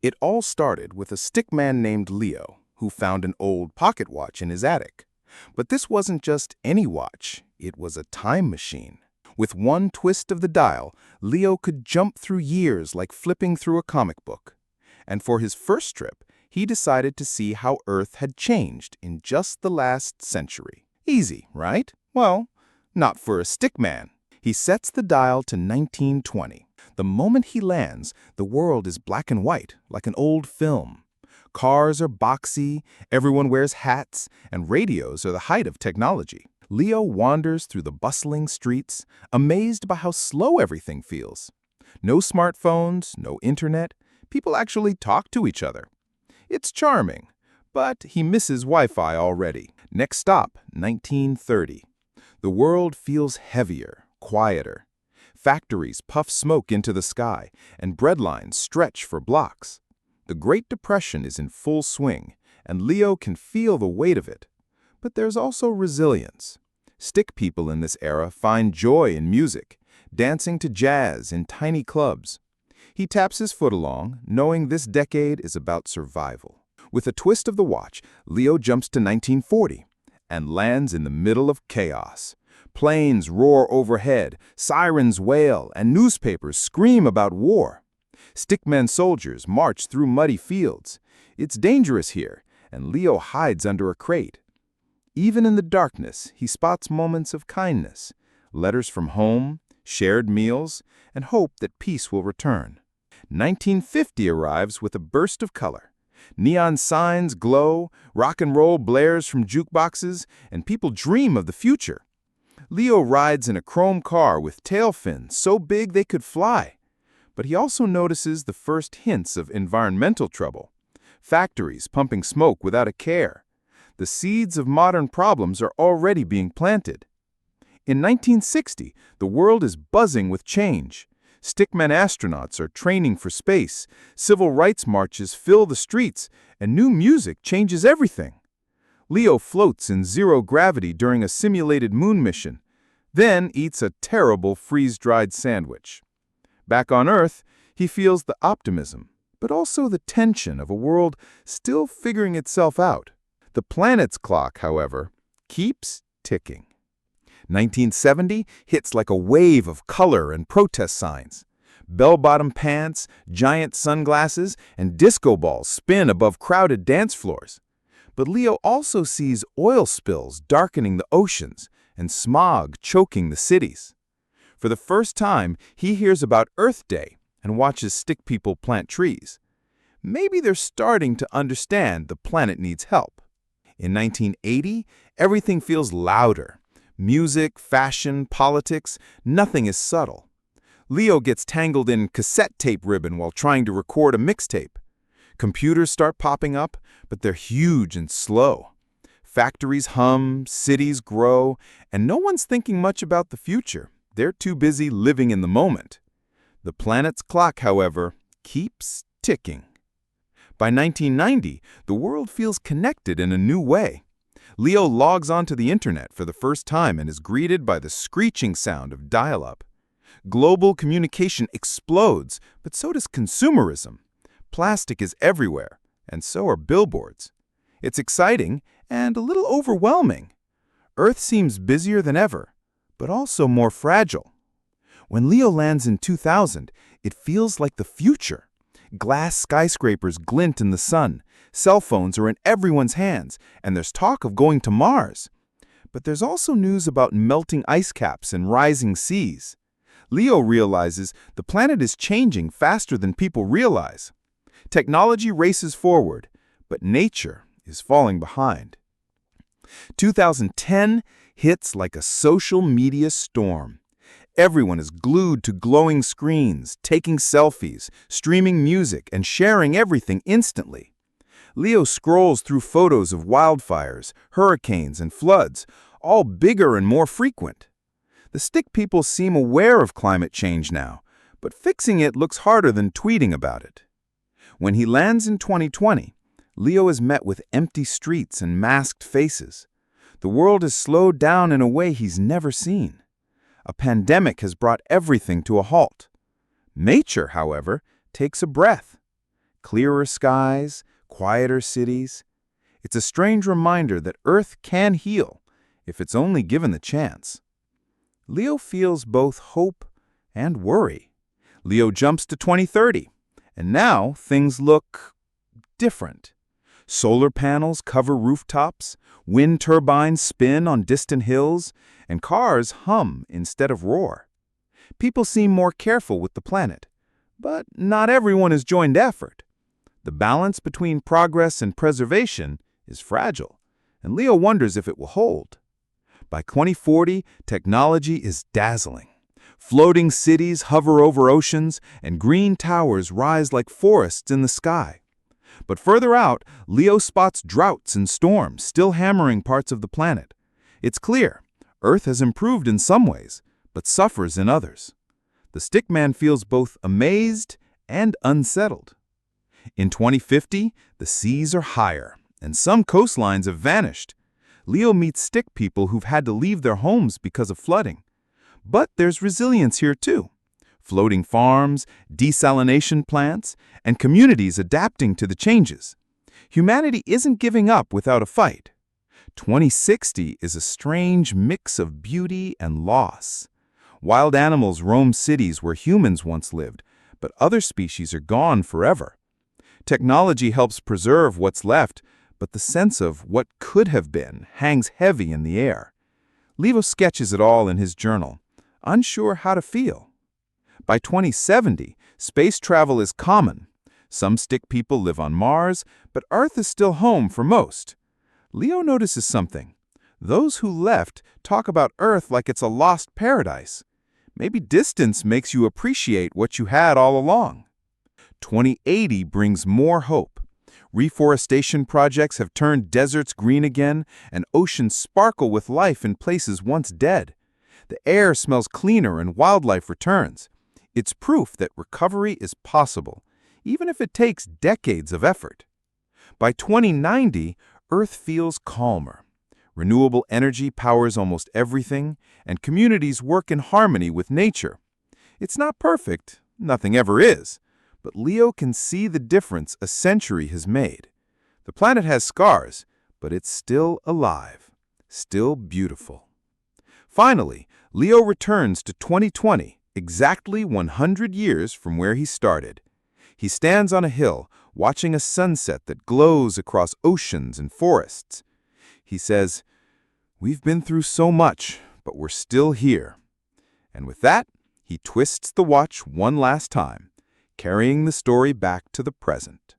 It all started with a stickman named Leo, who found an old pocket watch in his attic. But this wasn't just any watch, it was a time machine. With one twist of the dial, Leo could jump through years like flipping through a comic book. And for his first trip, he decided to see how Earth had changed in just the last century. Easy, right? Well, not for a stickman. He sets the dial to 1920. The moment he lands, the world is black and white, like an old film. Cars are boxy, everyone wears hats, and radios are the height of technology. Leo wanders through the bustling streets, amazed by how slow everything feels. No smartphones, no internet, people actually talk to each other. It's charming, but he misses Wi-Fi already. Next stop, 1930. The world feels heavier, quieter. Factories puff smoke into the sky, and bread lines stretch for blocks. The Great Depression is in full swing, and Leo can feel the weight of it. But there's also resilience. Stick people in this era find joy in music, dancing to jazz in tiny clubs. He taps his foot along, knowing this decade is about survival. With a twist of the watch, Leo jumps to 1940 and lands in the middle of chaos. Planes roar overhead, sirens wail, and newspapers scream about war. Stickmen soldiers march through muddy fields. It's dangerous here, and Leo hides under a crate. Even in the darkness, he spots moments of kindness, letters from home, shared meals, and hope that peace will return. 1950 arrives with a burst of color. Neon signs glow, rock and roll blares from jukeboxes, and people dream of the future. Leo rides in a chrome car with tail fins so big they could fly. But he also notices the first hints of environmental trouble. Factories pumping smoke without a care. The seeds of modern problems are already being planted. In 1960, the world is buzzing with change. Stickman astronauts are training for space, civil rights marches fill the streets, and new music changes everything. Leo floats in zero gravity during a simulated moon mission, then eats a terrible freeze-dried sandwich. Back on Earth, he feels the optimism, but also the tension of a world still figuring itself out. The planet's clock, however, keeps ticking. 1970 hits like a wave of color and protest signs. Bell-bottom pants, giant sunglasses, and disco balls spin above crowded dance floors. But Leo also sees oil spills darkening the oceans and smog choking the cities. For the first time, he hears about Earth Day and watches stick people plant trees. Maybe they're starting to understand the planet needs help. In 1980, everything feels louder. Music, fashion, politics, nothing is subtle. Leo gets tangled in cassette tape ribbon while trying to record a mixtape. Computers start popping up, but they're huge and slow. Factories hum, cities grow, and no one's thinking much about the future. They're too busy living in the moment. The planet's clock, however, keeps ticking. By 1990, the world feels connected in a new way. Leo logs onto the internet for the first time and is greeted by the screeching sound of dial-up. Global communication explodes, but so does consumerism. Plastic is everywhere, and so are billboards. It's exciting and a little overwhelming. Earth seems busier than ever, but also more fragile. When Leo lands in 2000, it feels like the future. Glass skyscrapers glint in the sun, cell phones are in everyone's hands, and there's talk of going to Mars. But there's also news about melting ice caps and rising seas. Leo realizes the planet is changing faster than people realize. Technology races forward, but nature is falling behind. 2010 hits like a social media storm. Everyone is glued to glowing screens, taking selfies, streaming music, and sharing everything instantly. Leo scrolls through photos of wildfires, hurricanes, and floods, all bigger and more frequent. The stick people seem aware of climate change now, but fixing it looks harder than tweeting about it. When he lands in 2020, Leo is met with empty streets and masked faces. The world has slowed down in a way he's never seen. A pandemic has brought everything to a halt. Nature, however, takes a breath. Clearer skies, quieter cities. It's a strange reminder that Earth can heal if it's only given the chance. Leo feels both hope and worry. Leo jumps to 2030, and now things look different. Solar panels cover rooftops, wind turbines spin on distant hills, and cars hum instead of roar. People seem more careful with the planet, but not everyone has joined effort. The balance between progress and preservation is fragile, and Leo wonders if it will hold. By 2040, technology is dazzling. Floating cities hover over oceans, and green towers rise like forests in the sky. But further out, Leo spots droughts and storms still hammering parts of the planet. It's clear, Earth has improved in some ways, but suffers in others. The Stickman feels both amazed and unsettled. In 2050, the seas are higher, and some coastlines have vanished. Leo meets stick people who've had to leave their homes because of flooding. But there's resilience here too. Floating farms, desalination plants, and communities adapting to the changes. Humanity isn't giving up without a fight. 2060 is a strange mix of beauty and loss. Wild animals roam cities where humans once lived, but other species are gone forever. Technology helps preserve what's left, but the sense of what could have been hangs heavy in the air. Leo sketches it all in his journal, unsure how to feel. By 2070, space travel is common. Some stick people live on Mars, but Earth is still home for most. Leo notices something. Those who left talk about Earth like it's a lost paradise. Maybe distance makes you appreciate what you had all along. 2080 brings more hope. Reforestation projects have turned deserts green again, and oceans sparkle with life in places once dead. The air smells cleaner and wildlife returns. It's proof that recovery is possible, even if it takes decades of effort. By 2090, Earth feels calmer. Renewable energy powers almost everything, and communities work in harmony with nature. It's not perfect, nothing ever is, but Leo can see the difference a century has made. The planet has scars, but it's still alive, still beautiful. Finally, Leo returns to 2020, exactly 100 years from where he started. He stands on a hill, watching a sunset that glows across oceans and forests. He says, "We've been through so much, but we're still here." And with that, he twists the watch one last time, carrying the story back to the present.